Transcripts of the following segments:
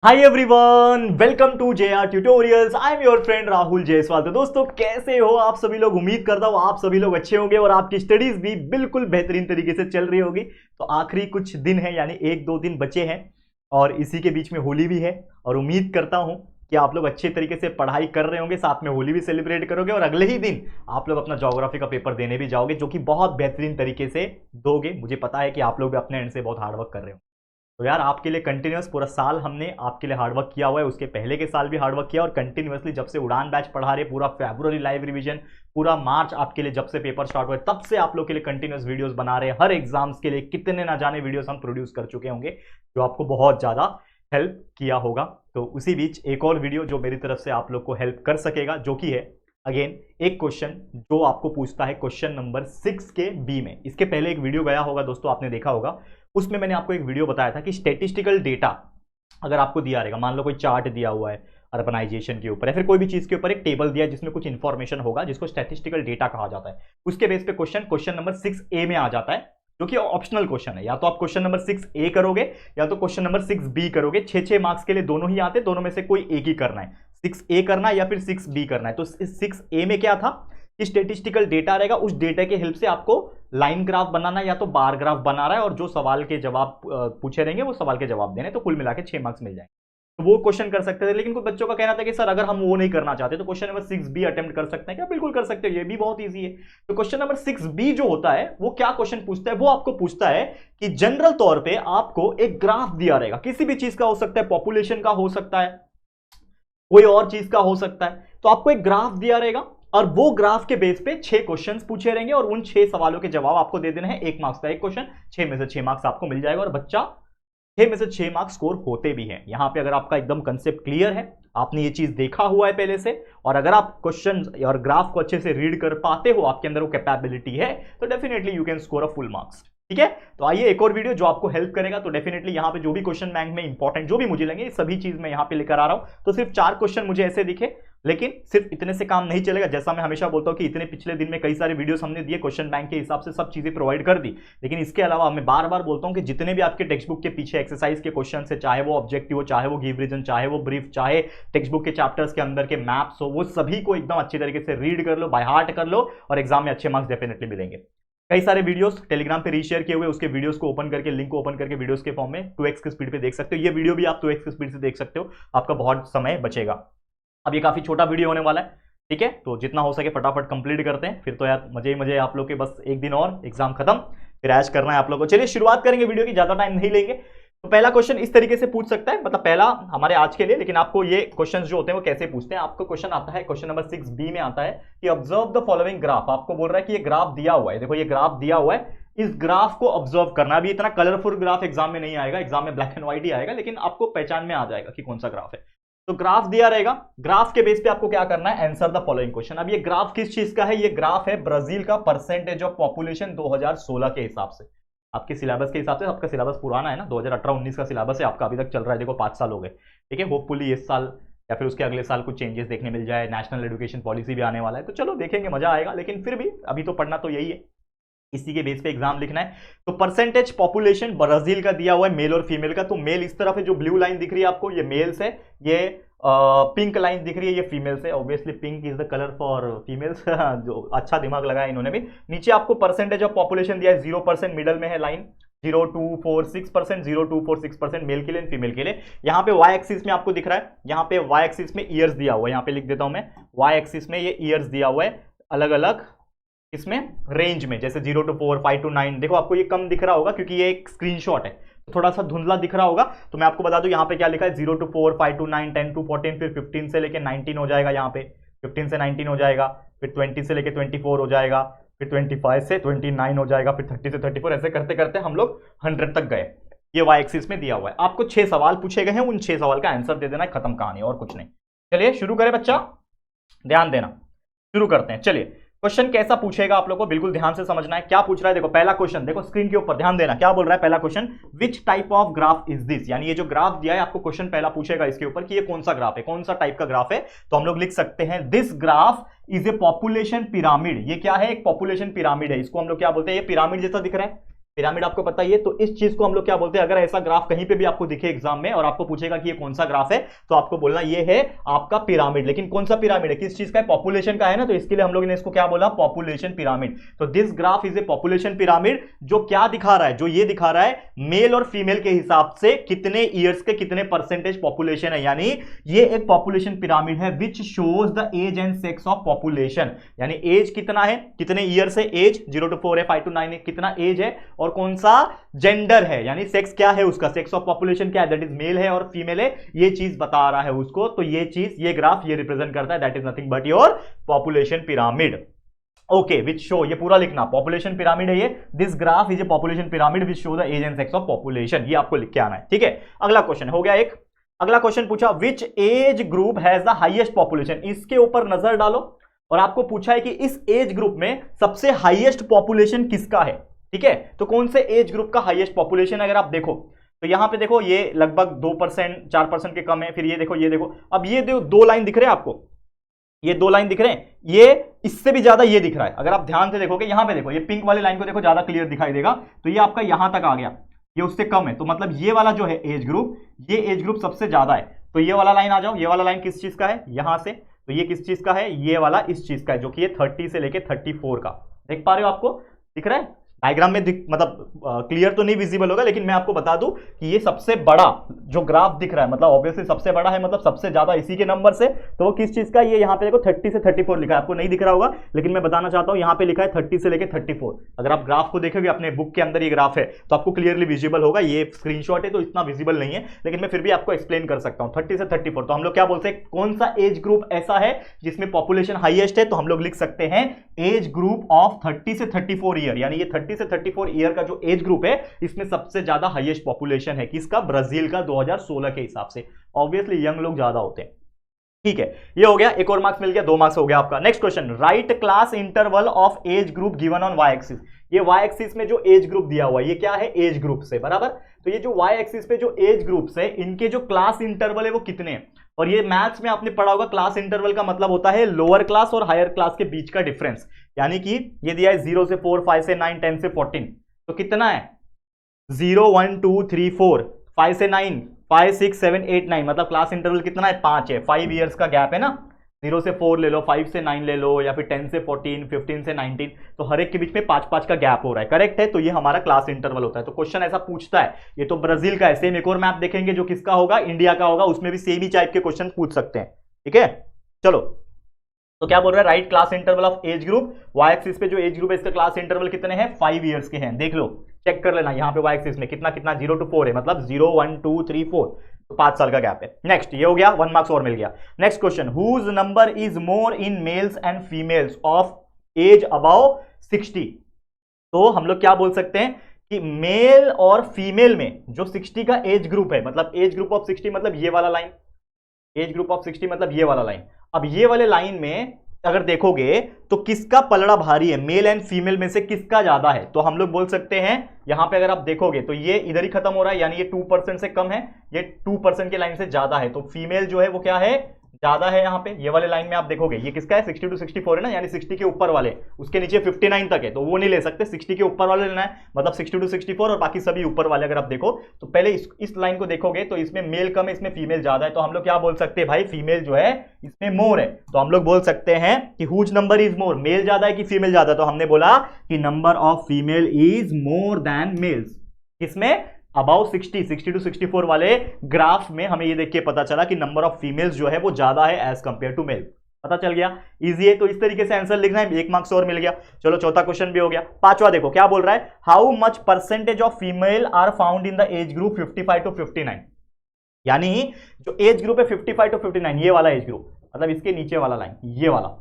Hi everyone, welcome to JR tutorials. I am your friend Rahul Jaiswal. तो दोस्तों, कैसे हो आप सभी लोग? उम्मीद करता हूं आप सभी लोग अच्छे होंगे और आपकी स्टडीज भी बिल्कुल बेहतरीन तरीके से चल रही होगी। तो आखिरी कुछ दिन है, यानी एक दो दिन बचे हैं और इसी के बीच में होली भी है। और उम्मीद करता हूं कि आप लोग अच्छे तरीके से पढ़ाई कर रहे होंगे, साथ में होली भी सेलिब्रेट करोगे और अगले ही दिन आप लोग अपना ज्योग्राफी का पेपर देने भी जाओगे, जो कि बहुत बेहतरीन तरीके से दोगे। मुझे पता है कि आप लोग भी अपने एंड से बहुत हार्डवर्क कर रहे हो। तो यार, आपके लिए कंटिन्यूस पूरा साल हमने आपके लिए हार्डवर्क किया हुआ है। उसके पहले के साल भी हार्डवर्क किया और कंटिन्यूसली जब से उड़ान बैच पढ़ा रहे, पूरा फरवरी लाइव रिवीजन, पूरा मार्च आपके लिए जब से पेपर स्टार्ट हुए तब से आप लोग के लिए कंटिन्यूस वीडियोस बना रहे हैं। हर एग्जाम्स के लिए कितने ना जाने वीडियोस हम प्रोड्यूस कर चुके होंगे, जो आपको बहुत ज्यादा हेल्प किया होगा। तो उसी बीच एक और वीडियो जो मेरी तरफ से आप लोग को हेल्प कर सकेगा, जो कि है अगेन एक क्वेश्चन जो आपको पूछता है क्वेश्चन नंबर 6 के बी में। इसके पहले एक वीडियो गया होगा दोस्तों, आपने देखा होगा। उसमें मैंने आपको एक वीडियो बताया था कि स्टैटिस्टिकल डेटा अगर आपको दिया रहेगा, मान लो कोई चार्ट दिया हुआ है अर्बनाइजेशन के ऊपर या फिर कोई भी चीज के ऊपर एक टेबल दिया है जिसमें कुछ इंफॉर्मेशन होगा, जिसको स्टैटिस्टिकल डेटा कहा जाता है। उसके बेस पे क्वेश्चन नंबर 6A में आ जाता है, जो कि ऑप्शनल क्वेश्चन है। या तो आप क्वेश्चन नंबर 6A करोगे या तो क्वेश्चन नंबर 6B करोगे। 6 मार्क्स के लिए दोनों ही आते, दोनों में से कोई एक ही करना है। 6A करना है या फिर 6B करना है। तो 6A में क्या था कि स्टेटिस्टिकल डेटा रहेगा, उस डेटा के हेल्प से आपको लाइन ग्राफ बनाना या तो बार ग्राफ बना रहा है, और जो सवाल के जवाब पूछे रहेंगे वो सवाल के जवाब देने, तो कुल मिला के 6 मार्क्स मिल जाएंगे। तो वो क्वेश्चन कर सकते थे। लेकिन कुछ बच्चों का कहना था कि सर अगर हम वो नहीं करना चाहते तो क्वेश्चन नंबर 6B अटेम्प्ट कर सकते हैं क्या? बिल्कुल कर सकते हो, ये भी बहुत ईजी है। तो क्वेश्चन नंबर 6B जो होता है वो क्या क्वेश्चन पूछता है? वो आपको पूछता है कि जनरल तौर पर आपको एक ग्राफ दिया रहेगा, किसी भी चीज का हो सकता है, पॉपुलेशन का हो सकता है, कोई और चीज का हो सकता है। तो आपको एक ग्राफ दिया रहेगा और वो ग्राफ के बेस पे 6 क्वेश्चंस पूछे रहेंगे और उन 6 सवालों के जवाब आपको दे देने हैं। 1 मार्क्स का एक क्वेश्चन, 6 में से 6 मार्क्स आपको मिल जाएगा और बच्चा 6 में से 6 मार्क्स स्कोर होते भी हैं। यहां पे अगर आपका एकदम कंसेप्ट क्लियर है, आपने ये चीज देखा हुआ है पहले से, और अगर आप क्वेश्चन और ग्राफ को अच्छे से रीड कर पाते हो, आपके अंदर वो कैपेबिलिटी है, तो definitely you can score a full marks. ठीक है, तो आइए एक और वीडियो जो आपको हेल्प करेगा। तो डेफिनेटली यहाँ पे जो भी क्वेश्चन बैंक में इंपॉर्टेंट जो भी मुझे लगे, सभी चीज मैं यहाँ पे लेकर आ रहा हूं। तो सिर्फ 4 क्वेश्चन मुझे ऐसे दिखे, लेकिन सिर्फ इतने से काम नहीं चलेगा। जैसा मैं हमेशा बोलता हूं कि इतने पिछले दिन में कई सारे वीडियोस हमने दिए, क्वेश्चन बैंक के हिसाब से सब चीजें प्रोवाइड कर दी। लेकिन इसके अलावा मैं बार बार बोलता हूं कि जितने भी आपके टेक्स्ट बुक के पीछे एक्सरसाइज के क्वेश्चन है, चाहे वो ऑब्जेक्टिव हो, चाहे वो गिव रीजन, चाहे वो ब्रीफ, चाहे टेक्स्ट बुक के चैप्टर्स के अंदर के मैप्स हो, वो सभी को एकदम अच्छी तरीके से रीड कर लो, बाय हार्ट कर लो, और एग्जाम में अच्छे मार्क्स डेफिनेटली मिलेंगे। कई सारे वीडियोस टेलीग्राम पे रीशेयर किए हुए, उसके वीडियोस को ओपन करके, लिंक को ओपन करके वीडियोस के फॉर्म में 2x की स्पीड पे देख सकते हो। ये वीडियो भी आप 2x की स्पीड से देख सकते हो, आपका बहुत समय बचेगा। अब ये काफी छोटा वीडियो होने वाला है, ठीक है? तो जितना हो सके फटाफट कंप्लीट करते हैं, फिर तो यार मजे ही मजे आप लोग के। बस एक दिन और एग्जाम खत्म, फिर ऐश करना है आप लोग को। चलिए शुरुआत करेंगे वीडियो की, ज्यादा टाइम नहीं लेंगे। तो पहला क्वेश्चन इस तरीके से पूछ सकता है, मतलब पहला हमारे आज के लिए। लेकिन आपको ये क्वेश्चंस जो होते हैं वो कैसे पूछते हैं, आपको क्वेश्चन आता है, क्वेश्चन नंबर 6B में आता है कि ऑब्जर्व द फॉलोइंग ग्राफ। आपको बोल रहा है कि ये ग्राफ दिया हुआ है, देखो ये ग्राफ दिया हुआ है, इस ग्राफ को ऑब्जर्व करना। अभी इतना कलरफुल ग्राफ एग्जाम में नहीं आएगा, एग्जाम में ब्लैक एंड व्हाइट ही आएगा, लेकिन आपको पहचान में आ जाएगा कि कौन सा ग्राफ है। तो ग्राफ दिया रहेगा, ग्राफ के बेस पे आपको क्या करना है, आंसर द फॉलोइंग क्वेश्चन। अब ये ग्राफ किस चीज का है? ये ग्राफ है ब्राजील का परसेंटेज ऑफ पॉपुलेशन 2016 के हिसाब से। आपके सिलेबस के हिसाब से, आपका सिलेबस पुराना है ना, 2018-19 का सिलेबस है आपका, अभी तक चल रहा है। देखो 5 साल हो गए, ठीक है? होपफुली इस साल या फिर उसके अगले साल कुछ चेंजेस देखने मिल जाए। नेशनल एजुकेशन पॉलिसी भी आने वाला है, तो चलो देखेंगे, मजा आएगा। लेकिन फिर भी अभी तो पढ़ना तो यही है, इसी के बेस पे एग्जाम लिखना है। तो परसेंटेज पॉपुलेशन ब्राजील का दिया हुआ है, मेल और फीमेल का। तो मेल इस तरफ है, जो ब्लू लाइन दिख रही है आपको, ये मेल्स है। ये पिंक लाइन दिख रही है, ये फीमेल्स है। Obviously pink is the colour for females. जो अच्छा दिमाग लगाया इन्होंने भी। नीचे आपको परसेंटेज ऑफ पॉपुलेशन दिया है 0%, मिडल में है लाइन 0.246%, 0.246% मेल के लिए, फीमेल के लिए। यहाँ पे वाई एक्सिस में आपको दिख रहा है, यहाँ पे वाई एक्सिस में ईयर्स दिया हुआ है, यहाँ पे लिख देता हूं मैं, वाई एक्सिस में ये ईयर्स दिया हुआ है अलग अलग इसमें रेंज में, जैसे 0 to 4, 5 to 9। देखो आपको ये कम दिख रहा होगा क्योंकि ये एक स्क्रीनशॉट है, तो थोड़ा सा धुंधला दिख रहा होगा। तो मैं आपको बता दूं यहाँ पे क्या लिखा है, 0 to 4, 5 to 9, 10 to 14, फिर 15 से लेके 19 हो जाएगा। यहाँ पे 15 से 19 हो जाएगा, फिर 20 से लेके 24 हो जाएगा, फिर 25 से 29 हो जाएगा, फिर 30 से 34, ऐसे करते करते हम लोग 100 तक गए। ये वाई एक्सिस में दिया हुआ है। आपको 6 सवाल पूछे गए हैं, उन 6 सवाल का आंसर दे देना है, खत्म कहानी, और कुछ नहीं। चलिए शुरू करें बच्चा, ध्यान देना, शुरू करते हैं। चलिए क्वेश्चन कैसा पूछेगा आप लोगों को बिल्कुल ध्यान से समझना है। क्या पूछ रहा है, देखो पहला क्वेश्चन, देखो स्क्रीन के ऊपर ध्यान देना, क्या बोल रहा है पहला question, which type of graph is this. यानी ये जो ग्राफ दिया है आपको, क्वेश्चन पहला पूछेगा इसके ऊपर कि ये कौन सा ग्राफ है, कौन सा टाइप का ग्राफ है। तो हम लोग लिख सकते हैं, this graph is a population pyramid. ये क्या है, एक पॉपुलेशन पिरामिड है। इसको हम लोग क्या बोलते हैं, ये पिरामिड जैसा दिख रहा है, पिरामिड आपको पता ही है। तो इस चीज को हम लोग क्या बोलते हैं, अगर ऐसा ग्राफ कहीं पे भी आपको दिखे एग्जाम में और आपको पूछेगा कि ये कौन सा ग्राफ है, तो आपको बोलना ये है आपका पिरामिड। लेकिन कौन सा पिरामिड है, किस चीज का है, पॉपुलेशन का है ना, तो इसके लिए हम लोग ने इसको क्या बोला, पॉपुलेशन पिरामिड। तो this graph is a population pyramid, जो क्या दिखा रहा है, जो ये दिखा रहा है मेल और फीमेल के हिसाब से कितने ईयर्स के कितने परसेंटेज पॉपुलेशन है, यानी ये एक पॉपुलेशन पिरामिड है which shows the age and sex of population. यानी एज कितना है, कितने ईयर से, एज 0 to 4 है, 5 to 9 है, कितना एज है, और कौन सा जेंडर है, यानी सेक्स क्या है उसका, सेक्स ऑफ पॉपुलेशन क्या है, दैट इज मेल है और फीमेल है, ये चीज बता रहा है उसको। तो ये चीज, ये ग्राफ ये रिप्रेजेंट करता है, that is nothing but your population pyramid. Okay, which show, ये पूरा लिखना, पॉपुलेशन पिरामिड है ये, this graph is a population pyramid which show the age and sex of population, ये आपको लिख के आना है, ठीक है। अगला क्वेश्चन हो गया एक, अगला क्वेश्चन पूछा which age group has the highest population, इसके ऊपर नजर डालो और आपको पूछा है कि इस एज ग्रुप में सबसे हाईएस्ट पॉपुलेशन किसका है, ठीक है। तो कौन से एज ग्रुप का हाईएस्ट पॉपुलेशन, अगर आप देखो तो यहां पे देखो ये लगभग 2% 4% के कम है, फिर ये देखो, ये देखो, अब ये देखो 2 लाइन दिख रहे हैं आपको, ये 2 लाइन दिख रहे हैं, ये इससे भी ज्यादा ये दिख रहा है, अगर आप ध्यान से देखोगे यहां पे देखो, ये पिंक वाली लाइन को देखो, ज्यादा क्लियर दिखाई देगा, तो ये आपका यहां तक आ गया, ये उससे कम है, तो मतलब ये वाला जो है एज ग्रुप, ये एज ग्रुप सबसे ज्यादा है। तो ये वाला लाइन आ जाओ, ये वाला लाइन किस चीज का है, यहां से, तो ये किस चीज का है, ये वाला इस चीज का है, जो कि ये 30 से लेके 34 का, देख पा रहे हो, आपको दिख रहा है डायग्राम में, मतलब क्लियर तो नहीं विजिबल होगा, लेकिन मैं आपको बता दूं कि ये सबसे बड़ा जो ग्राफ दिख रहा है, मतलब ऑब्वियसली सबसे बड़ा है, मतलब सबसे ज्यादा इसी के नंबर से, तो वो किस चीज का, ये यहाँ पे देखो 30 से 34 लिखा है, आपको नहीं दिख रहा होगा, लेकिन मैं बताना चाहता हूं यहाँ पे लिखा है 30 से लेके 34। अगर आप ग्राफ को देखोगे अपने बुक के अंदर ये ग्राफ है तो आपको क्लियरली विजिबल होगा, ये स्क्रीनशॉट है तो इतना विजिबल नहीं है, लेकिन मैं फिर भी आपको एक्सप्लेन कर सकता हूँ। 30 से 34, तो हम लोग क्या बोलते हैं, कौन सा एज ग्रुप ऐसा है जिसमें पॉपुलेशन हाईएस्ट है, तो हम लोग लिख सकते हैं एज ग्रुप ऑफ 30 से 34 ईयर, यानी ये 30 से 34 ईयर का जो एज ग्रुप है, इसमें सबसे ज्यादा हाईएस्ट पॉपुलेशन है किसका, ब्राजील का 2016 के हिसाब से। ऑब्वियसली यंग लोग ज्यादा होते हैं, ठीक है। ये हो गया, एक और मार्क्स मिल गया, 2 मार्क्स हो गया आपका। Next question, write class interval of age group given on Y axis. ये वाई एक्सिस में जो एज ग्रुप दिया हुआ है, ये क्या है, एज ग्रुप से, बराबर। तो ये जो वाई एक्सिस पे जो एज ग्रुप है, इनके जो क्लास इंटरवल है वो कितने हैं, और ये मैथ्स में आपने पढ़ा होगा, क्लास इंटरवल का मतलब होता है लोअर क्लास और हायर क्लास के बीच का डिफरेंस, यानी कि ये दिया है 0 से 4, 5 से 9, 10 से 14, तो कितना है 0 1 2 3 4, 5 से 9, 5 6 7 8 9, मतलब क्लास इंटरवल कितना है, 5 है, 5 ईयर्स का गैप है ना, 0 से 4 ले लो, 5 से 9 ले लो, या फिर 10 से 14, 15 से 19, तो हर एक के बीच में 5-5 का गैप हो रहा है, करेक्ट है। तो ये हमारा क्लास इंटरवल होता है। तो क्वेश्चन ऐसा पूछता है, ये तो ब्राजील का है, सेम एक और मैप देखेंगे जो किसका होगा, इंडिया का होगा, उसमें भी सेम ही टाइप के क्वेश्चन पूछ सकते हैं, ठीक है। चलो, तो क्या बोल रहा है, write class interval of age group, Y axis पे जो एज ग्रुप है इसका क्लास इंटरवल कितने हैं, 5 ईयर्स के हैं, देख लो, चेक कर लेना, यहाँ पे वाई एक्सिस में कितना कितना 0 to 4 है, मतलब 0 1 2 3 4, तो 5 साल का गैप है। नेक्स्ट, ये हो गया, 1 मार्क्स और मिल गया। Next question, whose number is more in males and females of age above 60। तो हम लोग क्या बोल सकते हैं कि मेल और फीमेल में जो 60 का एज ग्रुप है, मतलब एज ग्रुप ऑफ 60 मतलब ये वाला लाइन, एज ग्रुप ऑफ 60 मतलब ये वाला लाइन। अब ये वाले लाइन में अगर देखोगे तो किसका पलड़ा भारी है, मेल एंड फीमेल में से किसका ज्यादा है, तो हम लोग बोल सकते हैं, यहां पे अगर आप देखोगे तो ये इधर ही खत्म हो रहा है, यानी ये 2% से कम है, ये 2% के लाइन से ज्यादा है, तो फीमेल जो है वो क्या है, ज्यादा है। यहाँ पे ये वाले लाइन में आप देखोगे ये किसका है, 60 to 64 है ना, यानी 60 के ऊपर वाले, उसके नीचे 59 तक है, तो वो नहीं ले सकते, 60 के ऊपर वाले लेना है, मतलब 60 to 64 और बाकी सभी ऊपर वाले। अगर आप देखो तो पहले इस लाइन को देखोगे तो इसमें मेल कम है, इसमें फीमेल ज्यादा है, तो हम लोग क्या बोल सकते हैं भाई, फीमेल जो है इसमें मोर है, तो हम लोग बोल सकते हैं कि whose number is more, male ज्यादा है कि फीमेल ज्यादा, तो हमने बोला कि number of female is more than males. इसमें अबाउ 60 to 64 वाले ग्राफ में हमें ये देख के पता चला कि नंबर ऑफ फीमेल्स जो है वो ज्यादा है एज कंपेयर टू मेल, पता चल गया, इजी है। तो इस तरीके से आंसर लिखना है, 1 मार्क्स और मिल गया। चलो, चौथा क्वेश्चन भी हो गया। पांचवा देखो क्या बोल रहा है, how much percentage of female are found in the age group 55 to 59, यानी जो एज ग्रुप है 55 to 59, ये वाला एज ग्रुप, मतलब इसके नीचे वाला लाइन, ये वाला,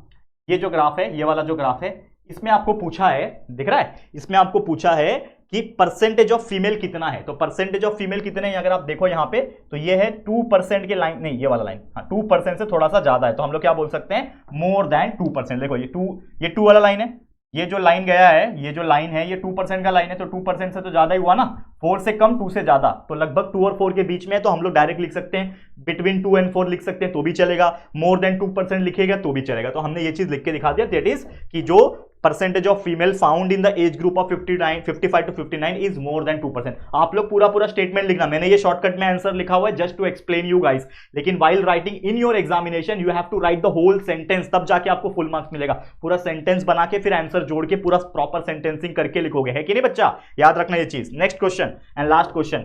ये जो ग्राफ है, ये वाला जो ग्राफ है, इसमें आपको पूछा है, दिख रहा है, इसमें आपको पूछा है कि परसेंटेज ऑफ फीमेल कितना है, तो परसेंटेज ऑफ फीमेल कितने हैं अगर आप देखो यहाँ पे, तो ये है 2% के लाइन, नहीं ये वाला लाइन, हाँ 2% से थोड़ा सा ज्यादा है, तो हम लोग क्या बोल सकते हैं, मोर देन 2%। देखो ये 2 वाला लाइन है, ये जो लाइन गया है, ये जो लाइन है ये 2% का लाइन है, तो 2% से तो ज्यादा ही हुआ ना, 4 से कम 2 से ज्यादा, तो लगभग 2 और 4 के बीच में है, तो हम लोग डायरेक्ट लिख सकते हैं, बिटवीन 2 and 4 लिख सकते हैं तो भी चलेगा, मोर देन 2% लिखेगा तो भी चलेगा। तो हमने ये चीज लिख के दिखा दिया, दैट इज कि जो percentage of female found in the age group of 55 to 59 is more then 2%। आप लोग पूरा पूरा स्टेटमेंट लिखना, मैंने ये शॉर्टकट में आंसर लिखा हुआ है just to explain you guys, लेकिन while writing in your examination you have to write the whole sentence, तब जाके आपको फुल मार्क्स मिलेगा। पूरा सेंटेंस बना के फिर आंसर जोड़ के पूरा प्रॉपर सेंटेंसिंग करके लिखोगे, है कि नहीं बच्चा, याद रखना ये चीज। Next question and last question,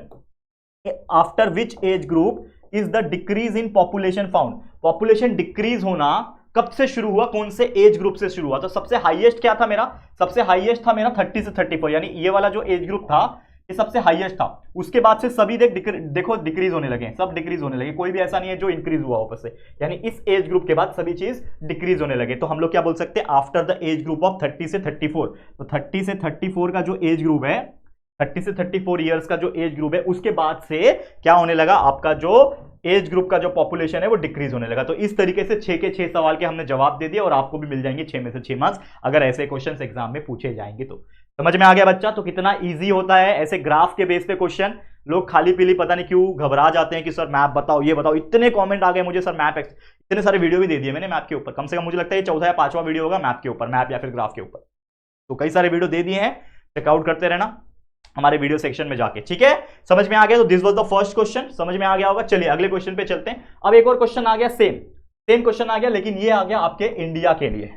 after which age group is the decrease in population found. Population decrease होना कब से शुरू हुआ, कौन से एज ग्रुप से शुरू हुआ? तो सबसे हाईएस्ट क्या था मेरा, सबसे हाईएस्ट था मेरा 30 से 34, यानी ये वाला जो एज ग्रुप था ये सबसे हाईएस्ट था। उसके बाद से सभी देखो डिक्रीज होने लगे, सब डिक्रीज होने लगे, कोई भी ऐसा नहीं है जो इंक्रीज हुआ ऊपर से, यानी इस एज ग्रुप के बाद सभी चीज डिक्रीज होने लगे। तो हम लोग क्या बोल सकते हैं, after the age group of 30 से 34। तो 30 से 34 का जो एज ग्रुप है, 30 से 34 ईयर्स का जो एज ग्रुप है, उसके बाद से क्या होने लगा, आपका जो एज ग्रुप का जो पॉपुलेशन है वो डिक्रीज होने लगा। तो इस तरीके से 6 के 6 सवाल के हमने जवाब दे दिए और आपको भी मिल जाएंगे 6 में से 6 मार्क्स अगर ऐसे क्वेश्चंस एग्जाम में पूछे जाएंगे तो। समझ में आ गया बच्चा? तो कितना इजी होता है ऐसे ग्राफ के बेस पे क्वेश्चन। लोग खाली पीली पता नहीं क्यों घबरा जाते हैं कि सर मैप बताओ, ये बताओ। इतने कमेंट आ गए मुझे, सर मैप, इतने सारे वीडियो भी दे दिए मैंने मैप के ऊपर, कम से कम मुझे लगता है ये 4था या 5वां वीडियो होगा मैप के ऊपर, मैप या फिर ग्राफ के ऊपर। तो कई सारे वीडियो दे दिए हैं, चेकआउट करते रहना हमारे वीडियो सेक्शन में जाके, ठीक है? समझ में आ गया? तो this was the first question, समझ में आ गया होगा। चलिए अगले क्वेश्चन पे चलते हैं। अब एक और क्वेश्चन आ गया, सेम क्वेश्चन आ गया, लेकिन ये आ गया आपके इंडिया के लिए।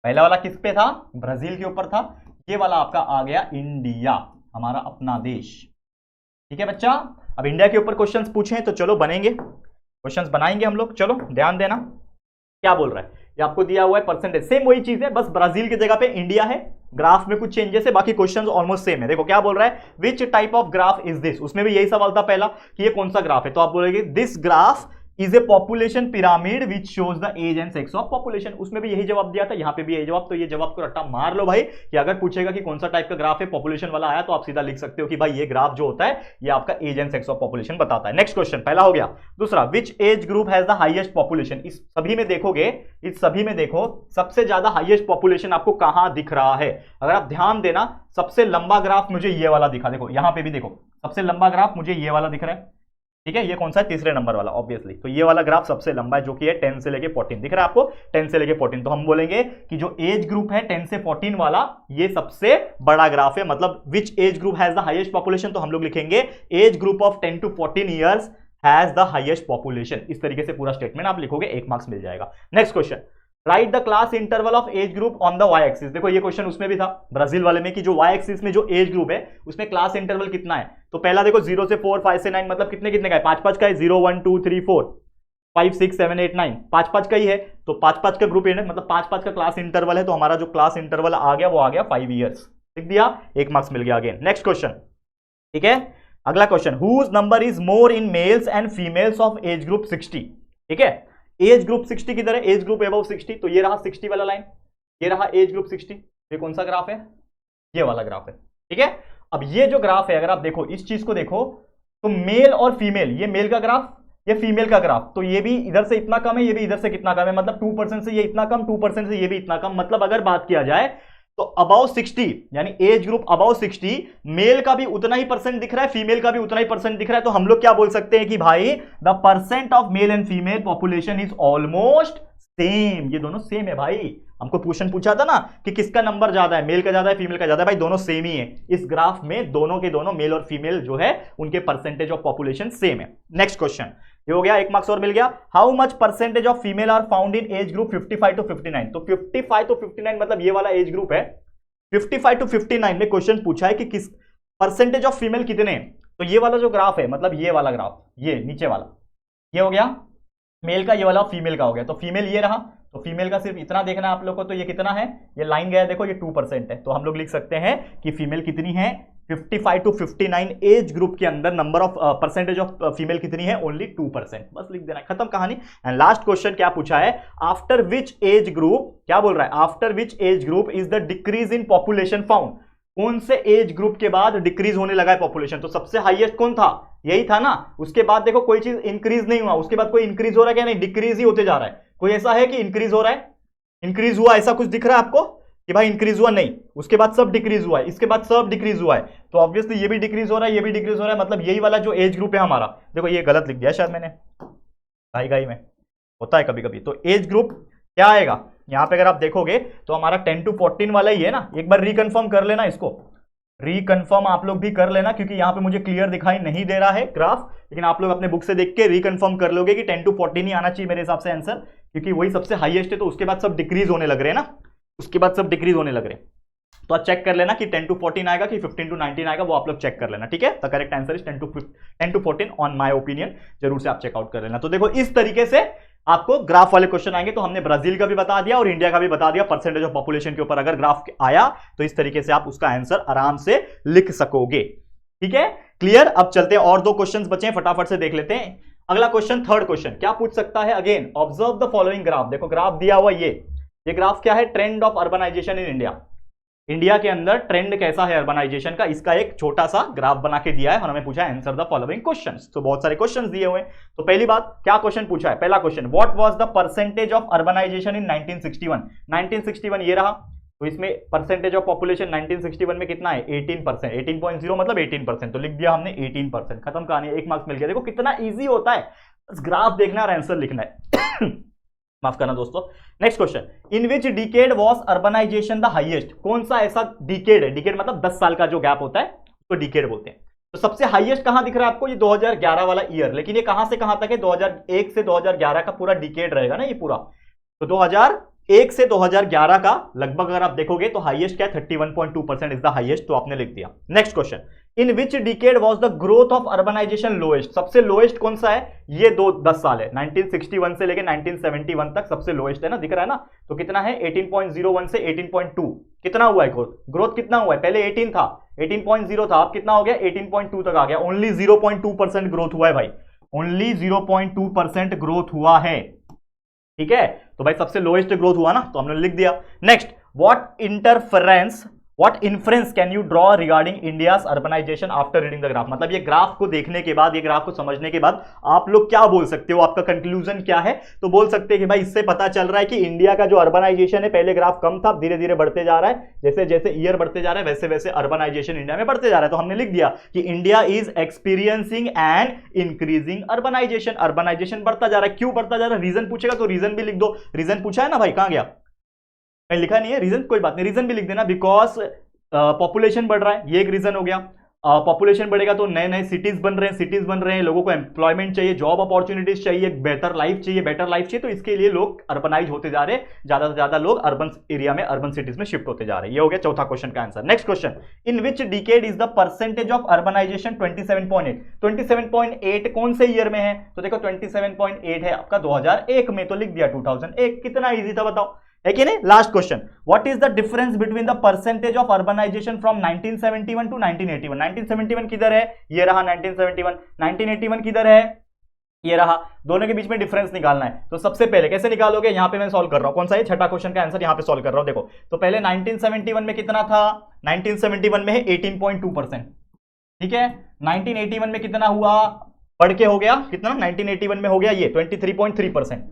पहला वाला किस पे था, ब्राजील के ऊपर था, ये वाला आपका आ गया इंडिया, हमारा अपना देश। ठीक है बच्चा, अब इंडिया के ऊपर क्वेश्चंस पूछे तो चलो बनेंगे, क्वेश्चंस बनाएंगे हम लोग। चलो ध्यान देना क्या बोल रहा है, ये आपको दिया हुआ है परसेंटेज, सेम वही चीज है, बस ब्राजील की जगह पे इंडिया है। ग्राफ में कुछ चेंजेस है, बाकी क्वेश्चंस ऑलमोस्ट सेम है। देखो क्या बोल रहा है, which type of graph is this, उसमें भी यही सवाल था पहला कि ये कौन सा ग्राफ है, तो आप बोलेंगे this graph is a population pyramid which shows the age and sex of population. उसमें भी यही जवाब दिया था, यहां पे भी यही जवाब। तो ये जवाब को रट्टा मार लो भाई, कि अगर पूछेगा कि कौन सा टाइप का ग्राफ है, पॉपुलेशन वाला आया तो आप सीधा लिख सकते हो कि भाई ये ग्राफ जो होता है ये आपका age and sex of population बताता है। नेक्स्ट क्वेश्चन पहला हो गया। दूसरा, which age group has the highest population. इस सभी में देखोगे, इस सभी में देखो सबसे ज्यादा हाईएस्ट पॉपुलेशन आपको कहां दिख रहा है। अगर आप ध्यान देना, सबसे लंबा ग्राफ मुझे ये वाला दिखा, देखो यहां पे भी देखो सबसे लंबा ग्राफ मुझे ये वाला दिख रहा है। ठीक है, ये कौन सा है, तीसरे नंबर वाला ऑब्वियसली। तो ये वाला ग्राफ सबसे लंबा है, जो कि है 10 से लेके 14, दिख रहा है आपको, 10 से लेके 14। तो हम बोलेंगे कि जो एज ग्रुप है 10 से 14 वाला, ये सबसे बड़ा ग्राफ है। मतलब which age group has the highest population, तो हम लोग लिखेंगे age group of 10 to 14 years has the highest population. इस तरीके से पूरा स्टेटमेंट आप लिखोगे, 1 मार्क्स मिल जाएगा। Next question, write the class interval of age group on the Y axis. देखो ये क्वेश्चन उसमें भी था ब्राजील वाले में, कि जो वाई एक्सिस में जो एज ग्रुप है उसमें क्लास इंटरवल कितना है। तो पहला देखो 0 से 4, 5 से 9, मतलब कितने कितने का है, 5 5 का है, 0 1 2 3 4 5 6 7 8 9, 5 5 का ही है। तो 5 5 का ग्रुप है, मतलब 5 5 का क्लास इंटरवल है। तो हमारा जो क्लास इंटरवल आ गया वो आ गया 5 ईयर्स, लिख दिया, 1 मार्क्स मिल गया अगेन। नेक्स्ट क्वेश्चन, ठीक है, अगला question, whose number is more in males and females of age group 60। ठीक है, एज ग्रुप 60 की तरह, एज ग्रुप अबव 60, तो ये रहा 60 वाला लाइन, ये रहा एज ग्रुप 60। ये कौन सा ग्राफ है, ये वाला ग्राफ है। ठीक है, अब ये जो ग्राफ है, अगर आप देखो इस चीज को देखो, तो मेल और फीमेल, ये मेल का ग्राफ, ये फीमेल का ग्राफ, तो ये भी इधर से इतना कम है, ये भी इधर से कितना कम है, मतलब 2% से ये इतना कम, 2% से ये भी इतना कम। मतलब अगर बात किया जाए तो अबाउ 60, यानी एज ग्रुप अबाउ 60, मेल का भी उतना ही परसेंट दिख रहा है, फीमेल का भी उतना ही परसेंट दिख रहा है। तो हम लोग क्या बोल सकते हैं कि भाई the percent of male and female population is almost same. ये दोनों सेम है भाई। हमको क्वेश्चन पूछा था ना कि किसका नंबर ज्यादा है, मेल का ज्यादा है फीमेल का ज्यादा है, भाई दोनों सेम ही है। इस ग्राफ में दोनों के दोनों मेल और फीमेल जो है उनके परसेंटेज ऑफ पॉपुलेशन सेम है। नेक्स्ट क्वेश्चन, ये हो गया, 1 मार्क्स और मिल गया। How much percentage of female are found in age group 55 to 59। तो 55 to 59 मतलब ये वाला एज ग्रुप है। 55 to 59 में क्वेश्चन पूछा है कि किस परसेंटेज ऑफ फीमेल कितने हैं। तो ये वाला जो ग्राफ है, मतलब ये वाला ग्राफ, ये नीचे वाला, ये हो गया मेल का, ये वाला फीमेल का हो गया। तो फीमेल ये रहा, तो फीमेल का सिर्फ इतना देखना है आप लोग को। तो ये कितना है, ये लाइन गया देखो, ये 2% है। तो हम लोग लिख सकते हैं कि फीमेल कितनी है, 55 to 59 एज ग्रुप के अंदर number of percentage of female कितनी है, ओनली 2%। बस लिख देना, खत्म कहानी। एंड लास्ट क्वेश्चन क्या पूछा है, आफ्टर विच एज ग्रुप, क्या बोल रहा है, after which age group is the decrease in population found. कौन से एज ग्रुप के बाद डिक्रीज होने लगा है पॉपुलेशन। तो सबसे हाईएस्ट कौन था, यही था ना। उसके बाद देखो कोई चीज इंक्रीज नहीं हुआ, उसके बाद कोई इंक्रीज हो रहा है क्या, नहीं, डिक्रीज ही होते जा रहा है। कोई ऐसा है कि इंक्रीज हो रहा है, इंक्रीज हुआ ऐसा कुछ दिख रहा है आपको कि भाई इंक्रीज हुआ, नहीं। उसके बाद सब डिक्रीज हुआ है, इसके बाद सब डिक्रीज हुआ है। तो ऑब्वियसली ये भी डिक्रीज हो रहा है, ये भी डिक्रीज हो रहा है। मतलब यही वाला जो एज ग्रुप है हमारा, देखो ये गलत लिख दिया शायद मैंने, गाई में होता है कभी कभी। तो एज ग्रुप क्या आएगा, यहाँ पे अगर आप देखोगे तो हमारा 10 to 14 वाला ही है ना, एक बार रिकन्फर्म कर लेना इसको, रिकन्फर्म आप लोग भी कर लेना, क्योंकि यहाँ पे मुझे क्लियर दिखाई नहीं दे रहा है ग्राफ, लेकिन आप लोग अपने बुक से देख के रिकन्फर्म कर लोगे कि 10 to 14 ही आना चाहिए मेरे हिसाब से आंसर, क्योंकि वही सबसे हाईएस्ट है, तो उसके बाद सब डिक्रीज होने लग रहे हैं ना, उसके बाद सब डिक्रीज होने लग रहे हैं। तो आप चेक कर लेना कि 10 to 14 आएगा कि 15 to 19 आएगा, वो आप लोग चेक कर लेना, ठीक है। The correct answer is 10 to 14 on my opinion, जरूर से आप चेकआउट कर लेना। तो देखो इस तरीके से आपको ग्राफ वाले क्वेश्चन आएंगे, तो हमने ब्राजील का भी बता दिया और इंडिया का भी बता दिया, परसेंटेज ऑफ पॉपुलेशन के ऊपर अगर ग्राफ आया तो इस तरीके से आप उसका आंसर आराम से लिख सकोगे, ठीक है, क्लियर। अब चलते हैं, और दो क्वेश्चंस बचे हैं, फटाफट से देख लेते हैं। अगला क्वेश्चन, थर्ड क्वेश्चन क्या पूछ सकता है, again observe the following graph. देखो ग्राफ दिया हुआ ये ग्राफ क्या है, trend of urbanisation in India, India के अंदर ट्रेंड कैसा है अर्बनाइजेशन का, इसका एक छोटा सा ग्राफ बना के दिया है और हमें पूछा है आंसर द फॉलोइंग क्वेश्चंस। तो बहुत सारे क्वेश्चंस दिए हुए हैं। तो पहली बात, क्या क्वेश्चन पूछा है, पहला question, what was the percentage of urbanisation in 1961। 1961 ये रहा, तो इसमें परसेंटेज ऑफ पॉपुलेशन 1961 में कितना है, 18%, 18.0 मतलब 18%, तो लिख दिया हमने 18%, खत्म कहानी, एक मार्क्स मिल गया। देखो कितना ईजी होता है, बस ग्राफ देखना और आंसर लिखना है। माफ करना दोस्तों। Next question, in which decade was urbanisation the highest, कौन सा ऐसा डिकेड है, डिकेड मतलब 10 साल का जो गैप होता है उसको डिकेड बोलते हैं। तो सबसे हाईएस्ट कहां दिख रहा है आपको, ये 2011 वाला ईयर, लेकिन ये कहां से कहां तक है, 2001 से 2011 का पूरा डिकेड रहेगा ना ये पूरा, तो 2001 से 2011 का लगभग अगर आप देखोगे तो हाईएस्ट क्या है, 31.2% इज द हाईएस्ट, तो आपने लिख दिया। Next question, in which decade was the growth of urbanisation lowest, सबसे लोएस्ट कौन सा है, ये 10 साल है, 1961 से लेके 1971 तक सबसे लोएस्ट है ना, दिख रहा है ना, तो कितना है 18.01 से 18.2, कितना हुआ है ग्रोथ कितना हुआ है, पहले 18 था, 18.0 था, अब कितना हो गया 18.2 तक आ गया, ओनली 0.2% ग्रोथ हुआ है भाई, ओनली 0.2% ग्रोथ हुआ है, ठीक है। तो भाई सबसे लोएस्ट ग्रोथ हुआ ना, तो हमने लिख दिया। Next, what inference can you draw regarding India's urbanisation after reading the graph, मतलब ये ग्राफ को देखने के बाद, ये ग्राफ को समझने के बाद आप लोग क्या बोल सकते हो, आपका कंक्लूजन क्या है, तो बोल सकते हैं कि भाई इससे पता चल रहा है कि इंडिया का जो अर्बनाइजेशन है, पहले ग्राफ कम था, धीरे धीरे बढ़ते जा रहा है, जैसे जैसे ईयर बढ़ते जा रहा है वैसे वैसे अर्बनाइजेशन इंडिया में बढ़ते जा रहा है। तो हमने लिख दिया कि India is experiencing and increasing urbanisation, urbanisation बढ़ता जा रहा है। क्यों बढ़ता जा रहा है, रीजन पूछेगा तो रीजन भी लिख दो, रीजन पूछा है ना भाई, कहां गया, कहीं लिखा नहीं है रीजन, कोई बात नहीं, रीजन भी लिख देना, बिकॉज पॉपुलेशन बढ़ रहा है, ये एक रीजन हो गया, पॉपुलेशन बढ़ेगा तो नए नए सिटीज बन रहे हैं, लोगों को एम्प्लॉयमेंट चाहिए, जॉब अपॉर्चुनिटीज चाहिए, बेटर लाइफ चाहिए, तो इसके लिए लोग अर्बनाइज होते जा रहे हैं, ज्यादा से ज्यादा लोग अर्बन एरिया में, अर्बन सिटीज में शिफ्ट होते जा रहे हैं। ये हो गया चौथा क्वेश्चन का answer. Next question, in which decade is the percentage of urbanisation 27.8, 27.8 कौन से ईयर में है, तो देखो 27.8 है आपका 2001 में, तो लिख दिया 2001, कितना ईजी था बताओ, है कि नहीं। Last question, what is the difference between the percentage of urbanisation from 1971 to 1981, 1971 किधर है, ये रहा 1971, 1981 किधर है, ये रहा, दोनों के बीच में डिफरेंस निकालना है। तो सबसे पहले कैसे निकालोगे, यहां पे मैं सॉल्व कर रहा हूं, कौन सा है, छठा क्वेश्चन का आंसर यहां पे सॉल्व कर रहा हूं। देखो तो पहले 1971 में कितना था, 1971 में है 18.2%, ठीक है, 1981 में कितना हुआ, बढ़ के हो गया कितना, 1981 में हो गया ये 23.3%,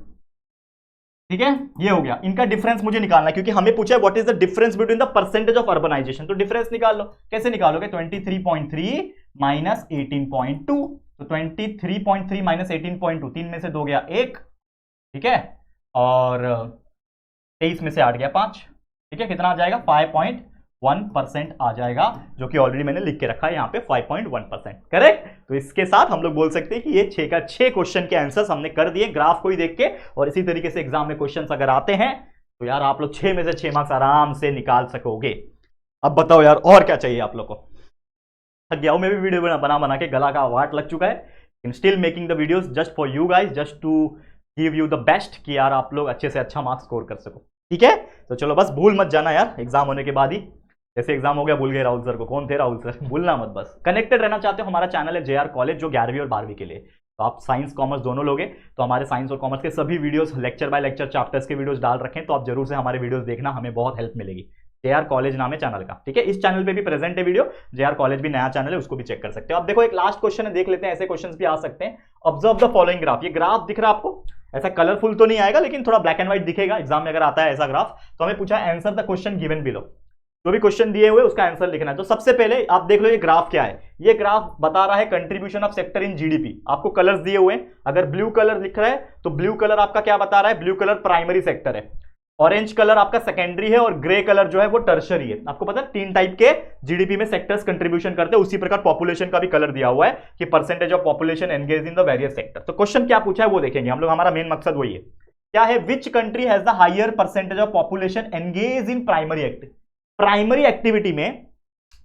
ठीक है, ये हो गया। इनका डिफरेंस मुझे निकालना है, क्योंकि हमें पूछा है what is the difference between the percentage of urbanisation, तो डिफरेंस निकाल लो, कैसे निकालोगे, 23.3 माइनस 18.2, तो 23.3 माइनस 18.2, 3 में से 2 गया 1, ठीक है, और 23 में से 8 गया 5, ठीक है, कितना आ जाएगा 5.1% आ जाएगा, जो कि ऑलरेडी मैंने लिख के रखा है यहाँ पे 5.1%, करेक्ट। तो इसके साथ हम लोग बोल सकते हैं कि ये 6 का 6 क्वेश्चन के आंसर्स हमने कर दिए ग्राफ को ही देख के, और इसी तरीके से एग्जाम में क्वेश्चंस अगर आते हैं तो यार आप लोग 6 में से 6 मार्क्स आराम से निकाल सकोगे। अब बताओ यार और क्या चाहिए आप लोग को, थक गया हूं मैं भी वीडियो बना के, गला का वाट लग चुका है, in still making the videos just for you guys, just to give you the best, कि यार आप लोग अच्छे से अच्छा मार्क्स स्कोर कर सको, ठीक है। तो चलो बस भूल मत जाना यार, एग्जाम होने के बाद ही, जैसे एग्जाम हो गया भूल गए राहुल सर को, कौन थे राहुल सर, भूलना मत, बस कनेक्टेड रहना चाहते हो, हमारा चैनल है JR कॉलेज, जो 11वीं और 12वीं के लिए, तो आप साइंस कॉमर्स दोनों लोगे, तो हमारे साइंस और कॉमर्स के सभी videos, lecture by lecture chapters के वीडियोस डाल रखें, तो आप जरूर से हमारे वीडियोस देखना, हमें बहुत हेल्प मिलेगी। JR कॉलेज नाम है चैनल का, ठीक है, इस चैनल पे भी प्रेजेंट है वीडियो, JR कॉलेज भी नया चैनल है, उसको भी चेक कर सकते हो। अब देखो एक लास्ट क्वेश्चन है, देख लेते हैं, ऐसे क्वेश्चंस भी आ सकते हैं। ऑब्जर्व द फॉलोइंग ग्राफ, ये ग्राफ दिख रहा है आपको, ऐसा कलरफुल तो नहीं आएगा, लेकिन थोड़ा ब्लैक एंड व्हाइट दिखेगा, एग्जाम में अगर आता है ऐसा ग्राफ, तो हमें पूछा है answer the question given below, जो भी क्वेश्चन दिए हुए उसका आंसर लिखना है। तो सबसे पहले आप देख लो ये ग्राफ क्या है, ये ग्राफ बता रहा है contribution of sector in GDP, आपको कलर्स दिए हुए हैं, अगर ब्लू कलर लिख रहा है तो ब्लू कलर आपका क्या बता रहा है, ब्लू कलर प्राइमरी सेक्टर है, ऑरेंज कलर आपका सेकेंडरी है और ग्रे कलर जो है वो टर्शरी है। आपको पता है 3 टाइप के जीडीपी में सेक्टर्स कंट्रीब्यूशन करते हैं, उसी प्रकार पॉपुलेशन का भी कलर दिया हुआ है कि percentage of population engage in the various sector. तो क्वेश्चन क्या पूछा है वो देखेंगे हम लोग, हमारा मेन मकसद वही है। क्या है, which country has the higher percentage of population engage in primary activity में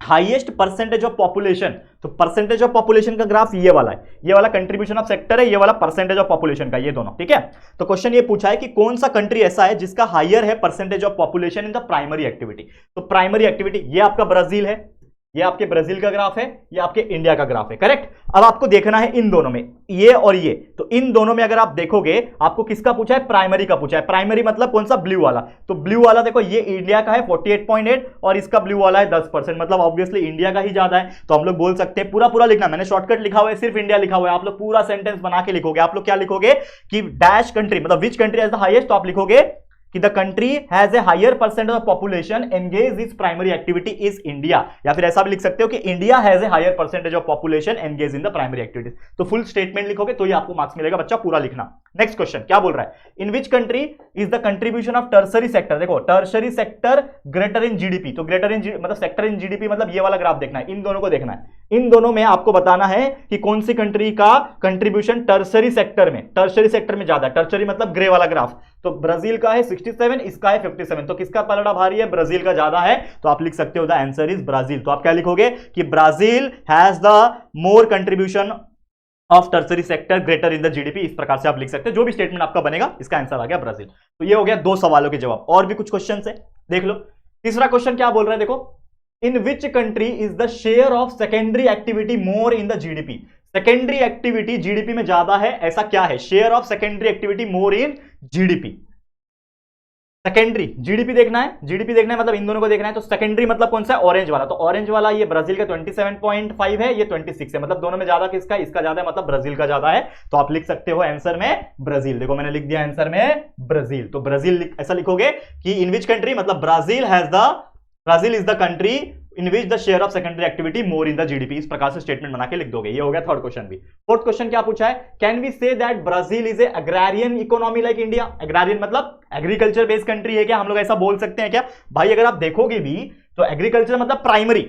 हाईएस्ट परसेंटेज ऑफ पॉपुलेशन। तो परसेंटेज ऑफ पॉपुलेशन का ग्राफ ये वाला है, ये वाला कंट्रीब्यूशन ऑफ सेक्टर है, ये वाला परसेंटेज ऑफ पॉपुलेशन का, ये दोनों, ठीक है। तो क्वेश्चन ये पूछा है कि कौन सा कंट्री ऐसा है जिसका हायर है percentage of population in the primary activity. तो प्राइमरी एक्टिविटी ये आपका ब्राजील है, ये आपके ब्राजील का ग्राफ है, ये आपके इंडिया का ग्राफ है, करेक्ट। अब आपको देखना है इन दोनों में, ये और ये, तो इन दोनों में अगर आप देखोगे आपको किसका पूछा है, प्राइमरी का पूछा है। प्राइमरी मतलब कौन सा, ब्लू वाला। तो ब्लू वाला देखो ये इंडिया का है 48.8 और इसका ब्लू वाला है 10%, मतलब ऑब्वियसली इंडिया का ही ज्यादा है। तो हम लोग बोल सकते हैं, पूरा लिखना, मैंने शॉर्टकट लिखा हुआ है, सिर्फ इंडिया लिखा हुआ है, आप लोग पूरा सेंटेंस बना के लिखोगे। आप लोग क्या लिखोगे कि डैश कंट्री, मतलब which country has the highest, तो आप लिखोगे कि the country has a higher percentage of population engage is primary activity is India, या फिर ऐसा भी लिख सकते हो कि India has a higher percentage of population engage in the primary activities. तो फुल स्टेटमेंट लिखोगे तो ये आपको मार्क्स मिलेगा, बच्चा पूरा लिखना। नेक्स्ट क्वेश्चन क्या बोल रहा है, in which country is the contribution of tertiary sector. देखो tertiary sector greater in GDP, तो ग्रेटर इन मतलब सेक्टर इन जीडीपी मतलब ये वाला ग्राफ देखना है, इन दोनों को देखना है। इन दोनों में आपको बताना है कि कौन सी कंट्री का कंट्रीब्यूशन टर्सरी सेक्टर में ज्यादा है। टर्सरी मतलब ग्रे वाला ग्राफ, तो ब्राजील का है 67, इसका है 57, तो किसका पलड़ा भारी है, ब्राजील का ज्यादा है। तो आप लिख सकते हो द आंसर इज ब्राजील। तो आप क्या लिखोगे कि Brazil has the more contribution of tertiary sector greater in the GDP, इस प्रकार से आप लिख सकते हो। जो भी स्टेटमेंट आपका बनेगा इसका आंसर आ गया ब्राजील। तो ये हो गया 2 सवालों के जवाब। और भी कुछ क्वेश्चन है, देख लो। तीसरा क्वेश्चन क्या बोल रहे हैं, देखो, in which country is the share of secondary activity more in the GDP. Secondary activity GDP में ज्यादा है, ऐसा क्या है, share of secondary activity more in GDP. Secondary GDP देखना है, जीडीपी देखना है मतलब इन दोनों को देखना है। तो सेकेंडरी मतलब कौन सा है, ऑरेंज वाला। तो ऑरेंज वाला ये ब्राजील का 27.5 है, ये 26 है, मतलब दोनों में ज्यादा किसका, इसका ज्यादा है, मतलब ब्राजील का ज्यादा है। तो आप लिख सकते हो आंसर में ब्राजील। देखो मैंने लिख दिया आंसर में ब्राजील। तो ब्राजील ऐसा लिखोगे कि इन विच कंट्री, मतलब Brazil is the country in which the share of secondary activity more in the GDP, इस प्रकार से स्टेटमेंट बना के लिख दोगे। ये हो गया थर्ड क्वेश्चन भी। फोर्थ क्वेश्चन क्या पूछा है, can we say that Brazil is a agrarian economy like India. Agrarian मतलब एग्रीकल्चर बेस्ड कंट्री है क्या, हम लोग ऐसा बोल सकते हैं क्या भाई। अगर आप देखोगे भी तो एग्रीकल्चर मतलब प्राइमरी,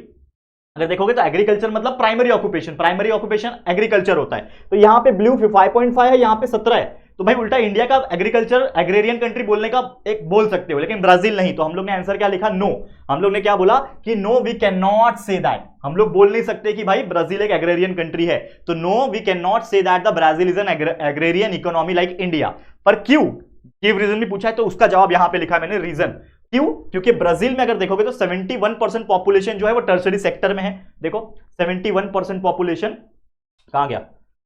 अगर देखोगे तो एग्रीकल्चर मतलब प्राइमरी ऑक्यूपेशन एग्रीकल्चर होता है। तो यहां पे ब्लू 5.5 है, यहां पे 17 है। तो भाई उल्टा इंडिया का एग्रीकल्चर एग्रेरियन कंट्री बोलने का एक बोल सकते हो, लेकिन ब्राजील नहीं। तो हम लोग ने आंसर क्या लिखा, नो। हम लोग ने क्या बोला कि no we can not say that, हम लोग बोल नहीं सकते कि भाई ब्राजील एक एग्रेरियन कंट्री है। तो no we can not say that the Brazil is an agrarian economy like India. पर क्यों, गिव रीजन भी पूछा है, तो उसका जवाब यहां पे लिखा है मैंने, रीजन क्यों, क्योंकि ब्राजील में अगर देखोगे तो 71% पॉपुलेशन जो है वो टर्सरी सेक्टर में है। देखो 71% पॉपुलेशन कहां गया,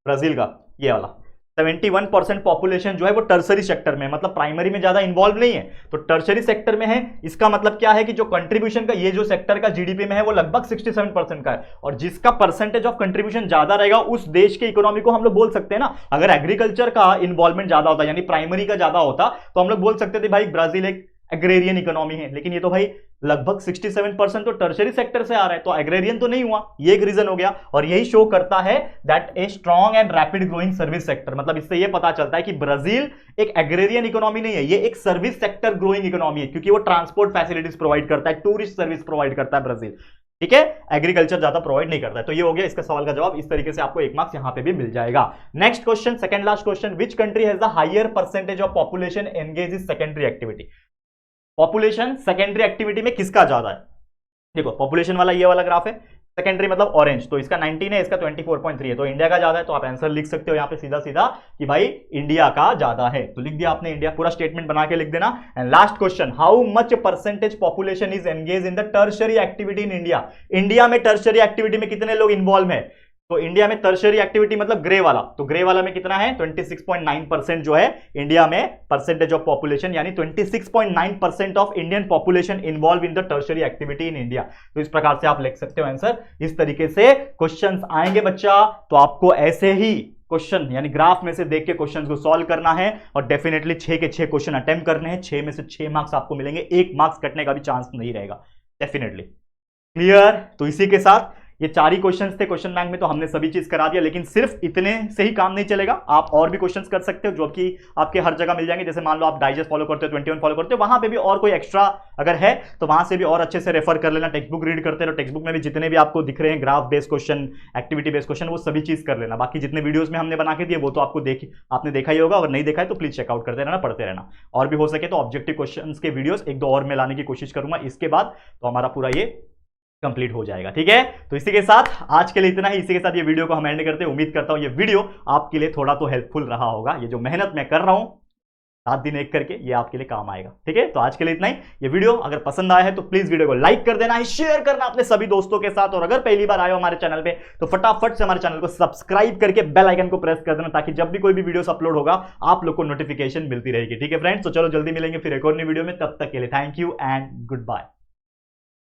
ब्राजील का ये वाला 71% पॉपुलेशन जो है वो टर्सरी सेक्टर में, मतलब प्राइमरी में ज्यादा इन्वॉल्व नहीं है, तो टर्सरी सेक्टर में है। इसका मतलब क्या है कि जो कंट्रीब्यूशन का ये जो सेक्टर का जीडीपी में है वो लगभग 67% का है, और जिसका परसेंटेज ऑफ कंट्रीब्यूशन ज्यादा रहेगा उस देश के इकोनॉमी को हम लोग बोल सकते हैं ना। अगर एग्रीकल्चर का इन्वॉल्वमेंट ज्यादा होता यानी प्राइमरी का ज्यादा होता तो हम लोग बोल सकते थे भाई ब्राजील एक एग्रेरियन इकोनॉमी है, लेकिन ये तो भाई लगभग 67% तो टर्शरी सेक्टर से आ रहा है, तो एग्रेरियन तो नहीं हुआ, ये एक रीजन हो गया। और यही शो करता है that a strong and rapid growing service sector, मतलब इससे ये पता चलता है कि ब्राजील एक एग्रेरियन इकोनॉमी नहीं है, ये एक सर्विस सेक्टर ग्रोइंग इकोनॉमी है, क्योंकि वो ट्रांसपोर्ट फैसिलिटीज प्रोवाइड करता है, टूरिस्ट सर्विस प्रोवाइड करता है ब्राजील, ठीक है, एग्रीकल्चर ज्यादा प्रोवाइड नहीं करता है। तो ये हो गया इसका सवाल का जवाब। इस तरीके से आपको 1 मार्क्स यहां पे भी मिल जाएगा। Next question, second last question, which country has the higher percentage of population engage in secondary activity. Population secondary activity में किसका ज्यादा है, देखो पॉपुलेशन वाला ये वाला ग्राफ है, सेकेंडरी मतलब ऑरेंज, तो इसका 19 है, इसका 24.3 है, तो इंडिया का ज्यादा है। तो आप आंसर लिख सकते हो यहाँ पे सीधा सीधा कि भाई इंडिया का ज्यादा है, तो लिख दिया आपने इंडिया, पूरा स्टेटमेंट बना के लिख देना। And last question, how much percentage population is engage in the tertiary activity in India. India में टर्शरी एक्टिविटी में कितने लोग इन्वॉल्व है, तो इंडिया में टर्शरी एक्टिविटी मतलब ग्रे वाला, तो ग्रे वाला में कितना है 26.9% जो है इंडिया में परसेंटेज ऑफ पॉपुलेशन, यानी 26.9% of Indian population involve in the tertiary activity in India. तो इस प्रकार से आप लिख सकते हो आंसर। इस तरीके से क्वेश्चंस आएंगे बच्चा, तो आपको ऐसे ही क्वेश्चन यानी ग्राफ में से देख के क्वेश्चंस को सॉल्व करना है, और डेफिनेटली 6 के 6 क्वेश्चन अटेम्प्ट करने हैं, 6 में से 6 मार्क्स आपको मिलेंगे, 1 मार्क्स कटने का भी चांस नहीं रहेगा डेफिनेटली। क्लियर। तो इसी के साथ ये 4 ही क्वेश्चंस थे क्वेश्चन बैंक में, तो हमने सभी चीज करा दिया। लेकिन सिर्फ इतने से ही काम नहीं चलेगा, आप और भी क्वेश्चंस कर सकते हो जो कि आपके हर जगह मिल जाएंगे। जैसे मान लो आप डाइजेस्ट फॉलो करते हो, 21 फॉलो करते हो, वहां पे भी और कोई एक्स्ट्रा अगर है तो वहां से भी और अच्छे से रेफर कर लेना। टेक्स्ट बुक रीड करते रहो, टेक्स्ट बुक में भी जितने भी आपको दिख रहे हैं graph based question, activity based question, वो सभी चीज कर लेना। बाकी जितने वीडियोस में हमने बना के दिए वो तो आपको आपने देखा ही होगा, अगर नहीं देखा है तो प्लीज चेकआउट करते रहना, पढ़ते रहना। और भी हो सके तो ऑब्जेक्टिव क्वेश्चंस के वीडियोस 1-2 और में लाने की कोशिश करूंगा इसके बाद, तो हमारा पूरा ये कंप्लीट हो जाएगा। ठीक है, तो इसी के साथ आज के लिए इतना ही। इसी के साथ ये वीडियो को हम एंड करते हैं। उम्मीद करता हूं ये वीडियो आपके लिए थोड़ा तो हेल्पफुल रहा होगा। ये जो मेहनत मैं कर रहा हूं 7 दिन एक करके, ये आपके लिए काम आएगा। ठीक है, तो आज के लिए इतना ही। ये वीडियो अगर पसंद आया है तो प्लीज वीडियो को लाइक कर देना है, शेयर करना अपने सभी दोस्तों के साथ, और अगर पहली बार आए हो हमारे चैनल पे तो फटाफट से हमारे चैनल को सब्सक्राइब करके बेल आइकन को प्रेस कर देना, ताकि जब भी कोई भी वीडियो अपलोड होगा आप लोग को नोटिफिकेशन मिलती रहेगी। ठीक है फ्रेंड्स, तो चलो जल्दी मिलेंगे फिर एक और नई वीडियो में। तब तक के लिए thank you and good bye.